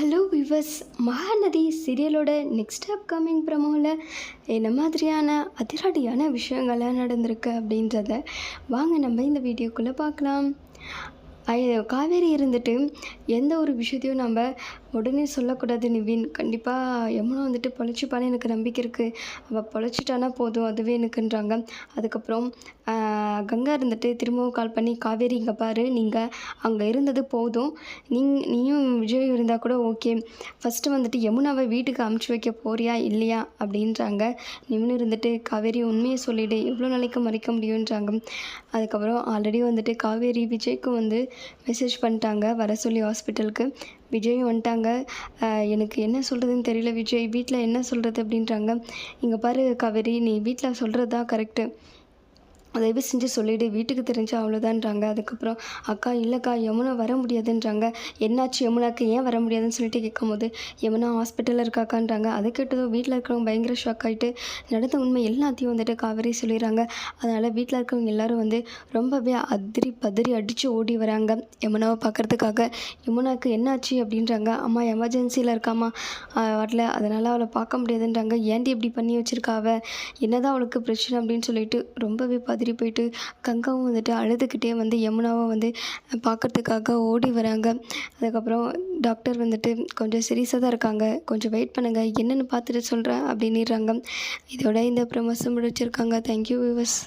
Hello விவஸ், Mahanadi சீரியலோட next upcoming ப்ரமோவில் என்ன மாதிரியான அதிரடியான விஷயங்கள்லாம் நடந்திருக்கு அப்படின்றத வாங்க நம்ம இந்த வீடியோக்குள்ளே பார்க்கலாம். காவேரி இருந்துட்டு எந்த ஒரு விஷயத்தையும் நம்ம உடனே சொல்லக்கூடாது நிவின். கண்டிப்பாக யமுனா வந்துட்டு பொழைச்சிப்பான்னு எனக்கு நம்பிக்கை இருக்குது. அவள் பொழைச்சிட்டானா போதும், அதுவே எனக்குன்றாங்க. அதுக்கப்புறம் கங்கா இருந்துட்டு திரும்பவும் கால் பண்ணி, காவேரி இங்கே பாரு, நீங்கள் அங்கே இருந்தது போதும், நீயும் விஜய் இருந்தால் கூட ஓகே. ஃபஸ்ட்டு வந்துட்டு யமுனாவை வீட்டுக்கு அமுச்சு வைக்க போறியா இல்லையா அப்படின்றாங்க. நிவின் இருந்துட்டு, காவேரி உண்மையை சொல்லிவிடு, எவ்வளோ நாளைக்கு மறைக்க முடியுன்றாங்க. அதுக்கப்புறம் ஆல்ரெடி வந்துட்டு காவேரி விஜய்க்கும் வந்து மெசேஜ் பண்ணிட்டாங்க வர சொல்லி ஹாஸ்பிட்டலுக்கு. விஜயும் வந்துட்டாங்க. எனக்கு என்ன சொல்கிறதுன்னு தெரியல விஜய், வீட்டில் என்ன சொல்கிறது அப்படின்றாங்க. இங்கே பாரு காவேரி, நீ வீட்டில் சொல்கிறது தான் கரெக்டு, தயவு செஞ்சு சொல்லிவிடு, வீட்டுக்கு தெரிஞ்சு அவ்வளோதான்றாங்க. அதுக்கப்புறம் அக்கா இல்லைக்கா யமுனா வர முடியாதுன்றாங்க. என்னாச்சு யமுனாக்கு, ஏன் வர முடியாதுன்னு சொல்லிட்டு கேட்கும்போது, யமுனா ஹாஸ்பிட்டலில் இருக்காக்கான்றாங்க. அதை கேட்டதும் வீட்டில் இருக்கிறவங்க பயங்கர ஷாக் ஆகிட்டு நடந்த உண்மை எல்லாத்தையும் வந்துட்டு காவேரி சொல்லிடுறாங்க. அதனால் வீட்டில் இருக்கிறவங்க எல்லோரும் வந்து ரொம்பவே பதறி அடித்து ஓடி வராங்க யமுனாவை பார்க்குறதுக்காக. யமுனாவுக்கு என்னாச்சு அப்படின்றாங்க. அம்மா எமர்ஜென்சியில் இருக்காம்மா, வரல, அதனால் அவளை பார்க்க முடியாதுன்றாங்க. ஏன்டி இப்படி பண்ணி வச்சுருக்கா, அவள் என்னதான் அவளுக்கு பிரச்சனை அப்படின்னு சொல்லிட்டு ரொம்பவே போயிட்டு கங்காவும் வந்துட்டு அழுதுகிட்டே வந்து யமுனாவை வந்து பார்க்கறதுக்காக ஓடி வராங்க. அதுக்கப்புறம் டாக்டர் வந்துட்டு கொஞ்சம் சீரியஸாக தான் இருக்காங்க, கொஞ்சம் வெயிட் பண்ணுங்கள், என்னென்னு பார்த்துட்டு சொல்கிறேன் அப்படின்னுறாங்க. இதோட இந்த ப்ரமோஷன் முடிச்சிருக்காங்க. Thank you viewers.